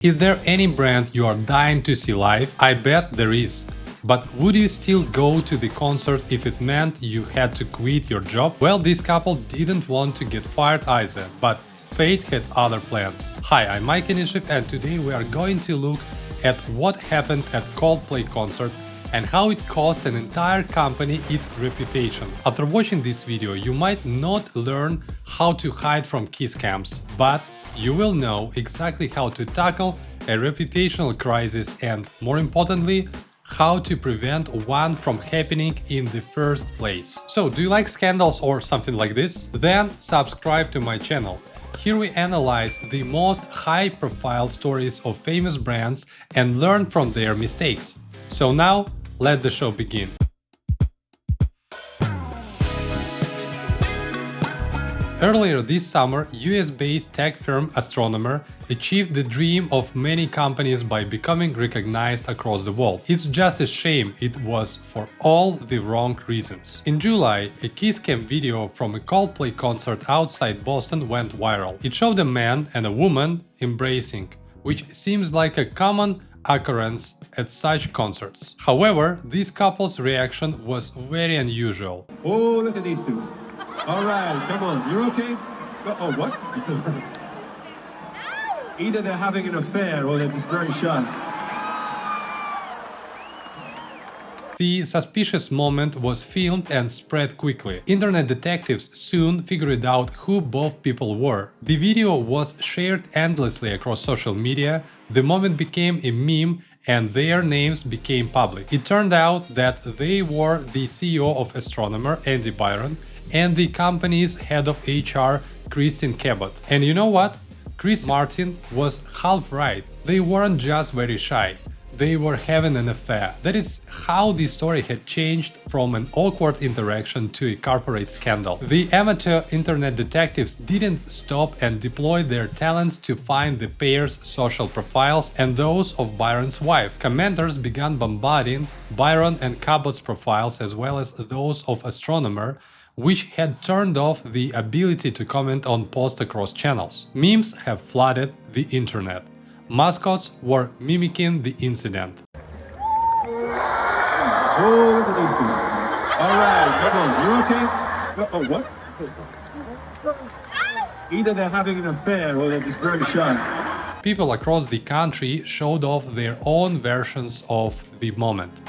Is there any brand you are dying to see live? I bet there is. But would you still go to the concert if it meant you had to quit your job? Well, this couple didn't want to get fired either, but fate had other plans. Hi, I'm Mike Inishif, and today we are going to look at what happened at Coldplay concert and how it cost an entire company its reputation. After watching this video, you might not learn how to hide from key scams, but you will know exactly how to tackle a reputational crisis and, more importantly, how to prevent one from happening in the first place. So, do you like scandals or something like this? Then subscribe to my channel. Here we analyze the most high-profile stories of famous brands and learn from their mistakes. So now, let the show begin. Earlier this summer, US-based tech firm Astronomer achieved the dream of many companies by becoming recognized across the world. It's just a shame it was for all the wrong reasons. In July, a key scam video from a Coldplay concert outside Boston went viral. It showed a man and a woman embracing, which seems like a common occurrence at such concerts. However, this couple's reaction was very unusual. Oh, look at these two. All right, come on, you're okay? Oh, what? Either they're having an affair or they're just very shy. The suspicious moment was filmed and spread quickly. Internet detectives soon figured out who both people were. The video was shared endlessly across social media, the moment became a meme, and their names became public. It turned out that they were the CEO of Astronomer, Andy Byron, and the company's head of HR, Christine Cabot. And you know what? Chris Martin was half right. They weren't just very shy. They were having an affair. That is how the story had changed from an awkward interaction to a corporate scandal. The amateur internet detectives didn't stop and deployed their talents to find the pair's social profiles and those of Byron's wife. Commenters began bombarding Byron and Cabot's profiles as well as those of Astronomer, which had turned off the ability to comment on posts across channels. Memes have flooded the internet. Mascots were mimicking the incident. Oh, look at these two. All right, come on, you're okay? Oh, what? Either they're having an affair or they're just very shy. People across the country showed off their own versions of the moment.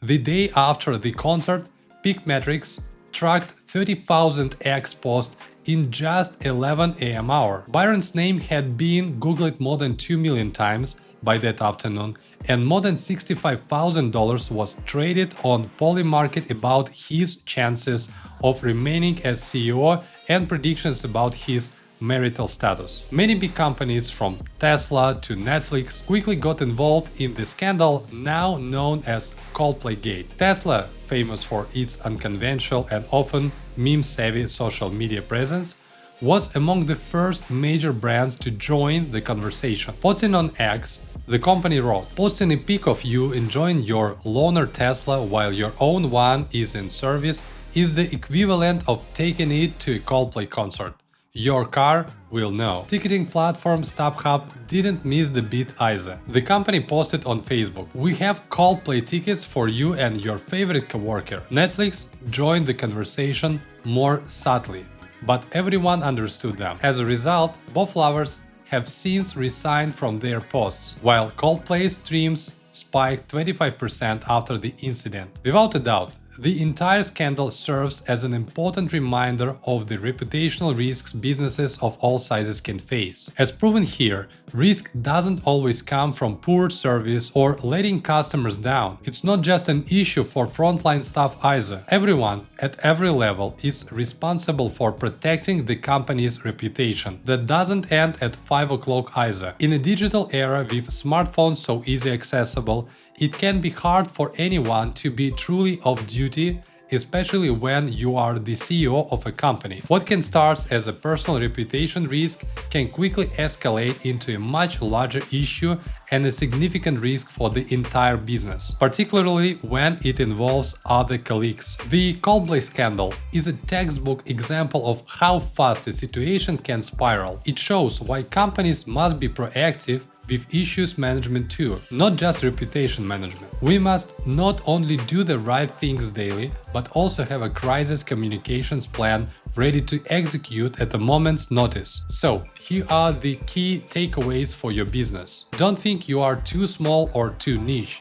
The day after the concert, Peak Metrics tracked 30,000x posts in just 11 a.m. hour. Byron's name had been googled more than 2 million times by that afternoon, and more than $65,000 was traded on Polymarket about his chances of remaining as CEO and predictions about his marital status. Many big companies from Tesla to Netflix quickly got involved in the scandal now known as Coldplay Gate. Tesla, famous for its unconventional and often meme-savvy social media presence, was among the first major brands to join the conversation. Posting on X, the company wrote, "Posting a pic of you enjoying your loaner Tesla while your own one is in service is the equivalent of taking it to a Coldplay concert. Your car will know." Ticketing platform StubHub didn't miss the beat either. The company posted on Facebook, "We have Coldplay tickets for you and your favorite coworker." Netflix joined the conversation more subtly, but everyone understood them. As a result, both lovers have since resigned from their posts, while Coldplay's streams spiked 25% after the incident. Without a doubt, the entire scandal serves as an important reminder of the reputational risks businesses of all sizes can face. As proven here, risk doesn't always come from poor service or letting customers down. It's not just an issue for frontline staff either. Everyone, at every level, is responsible for protecting the company's reputation. That doesn't end at 5 o'clock either. In a digital era with smartphones so easily accessible, it can be hard for anyone to be truly off duty, especially when you are the CEO of a company. What can start as a personal reputation risk can quickly escalate into a much larger issue and a significant risk for the entire business, particularly when it involves other colleagues. The Coldplay scandal is a textbook example of how fast a situation can spiral. It shows why companies must be proactive with issues management too, not just reputation management. We must not only do the right things daily, but also have a crisis communications plan ready to execute at a moment's notice. So, here are the key takeaways for your business. Don't think you are too small or too niche.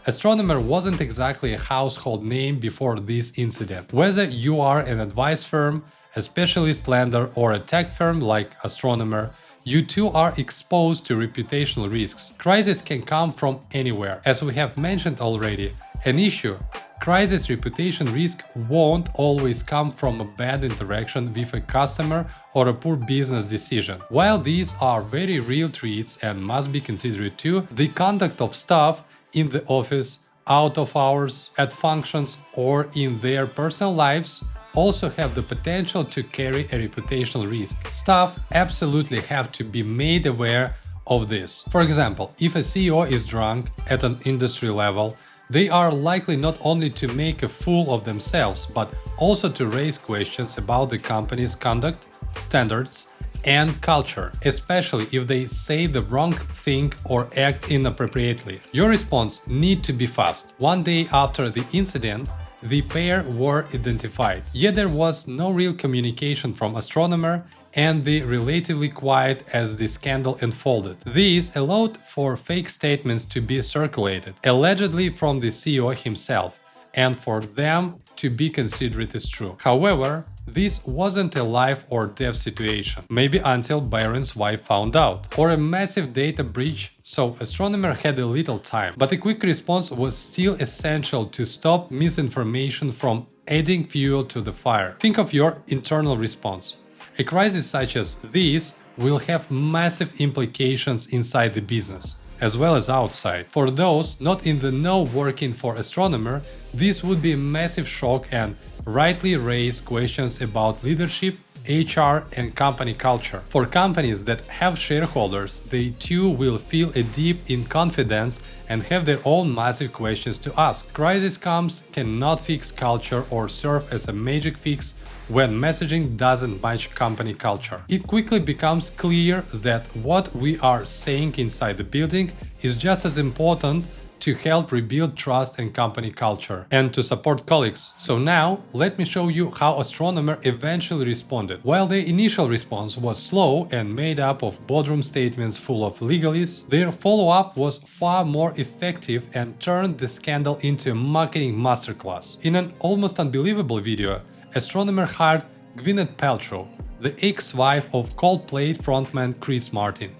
Astronomer wasn't exactly a household name before this incident. Whether you are an advice firm, a specialist lender, or a tech firm like Astronomer, you too are exposed to reputational risks. Crises can come from anywhere. As we have mentioned already, an issue, crisis reputation risk won't always come from a bad interaction with a customer or a poor business decision. While these are very real threats and must be considered too, the conduct of staff in the office, out of hours, at functions, or in their personal lives also have the potential to carry a reputational risk. Staff absolutely have to be made aware of this. For example, if a CEO is drunk at an industry level, they are likely not only to make a fool of themselves, but also to raise questions about the company's conduct, standards, and culture, especially if they say the wrong thing or act inappropriately. Your response needs to be fast. One day after the incident, the pair were identified, yet there was no real communication from Astronomer and the relatively quiet as the scandal unfolded. This allowed for fake statements to be circulated, allegedly from the CEO himself, and for them to be considered as true. However, this wasn't a life or death situation, maybe until Byron's wife found out, or a massive data breach, so Astronomer had a little time. But a quick response was still essential to stop misinformation from adding fuel to the fire. Think of your internal response. A crisis such as this will have massive implications inside the business, as well as outside. For those not in the know working for Astronomer, this would be a massive shock and rightly raise questions about leadership, HR, and company culture. For companies that have shareholders, they too will feel a dip in confidence and have their own massive questions to ask. Crisis comes cannot fix culture or serve as a magic fix when messaging doesn't match company culture. It quickly becomes clear that what we are saying inside the building is just as important to help rebuild trust and company culture and to support colleagues. So now, let me show you how Astronomer eventually responded. While their initial response was slow and made up of boardroom statements full of legalese, their follow-up was far more effective and turned the scandal into a marketing masterclass. In an almost unbelievable video, Astronomer hired Gwyneth Paltrow, the ex-wife of Coldplay frontman Chris Martin,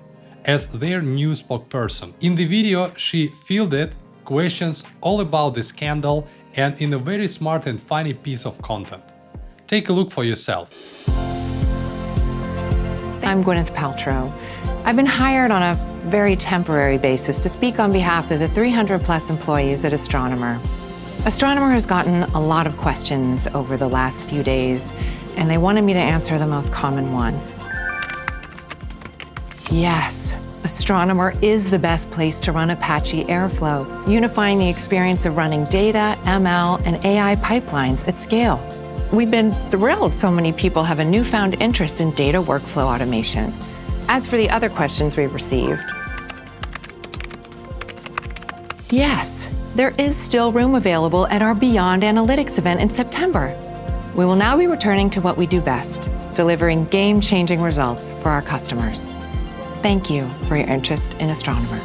as their new spokesperson. In the video, she fielded questions all about the scandal and in a very smart and funny piece of content. Take a look for yourself. I'm Gwyneth Paltrow. I've been hired on a very temporary basis to speak on behalf of the 300+ employees at Astronomer. Astronomer has gotten a lot of questions over the last few days, and they wanted me to answer the most common ones. Yes, Astronomer is the best place to run Apache Airflow, unifying the experience of running data, ML, and AI pipelines at scale. We've been thrilled so many people have a newfound interest in data workflow automation. As for the other questions we've received, yes, there is still room available at our Beyond Analytics event in September. We will now be returning to what we do best, delivering game-changing results for our customers. Thank you for your interest in Astronomer.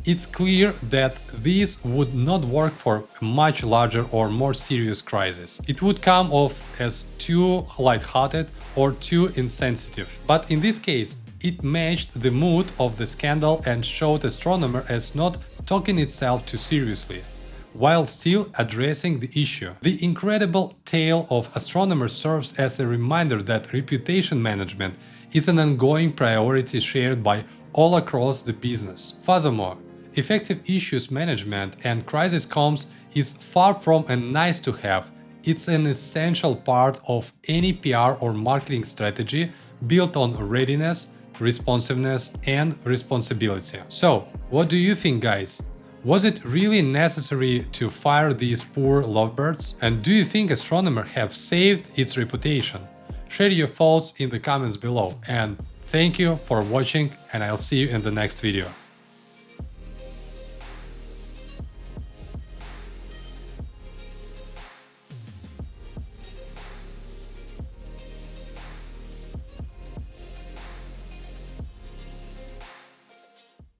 It's clear that this would not work for a much larger or more serious crisis. It would come off as too lighthearted or too insensitive. But in this case, it matched the mood of the scandal and showed Astronomer as not taking itself too seriously, while still addressing the issue. The incredible tale of Astronomer serves as a reminder that reputation management is an ongoing priority shared by all across the business. Furthermore, effective issues management and crisis comms is far from a nice-to-have. It's an essential part of any PR or marketing strategy built on readiness, responsiveness, and responsibility. So, what do you think, guys? Was it really necessary to fire these poor lovebirds? And do you think Astronomer have saved its reputation? Share your thoughts in the comments below, and thank you for watching, and I'll see you in the next video.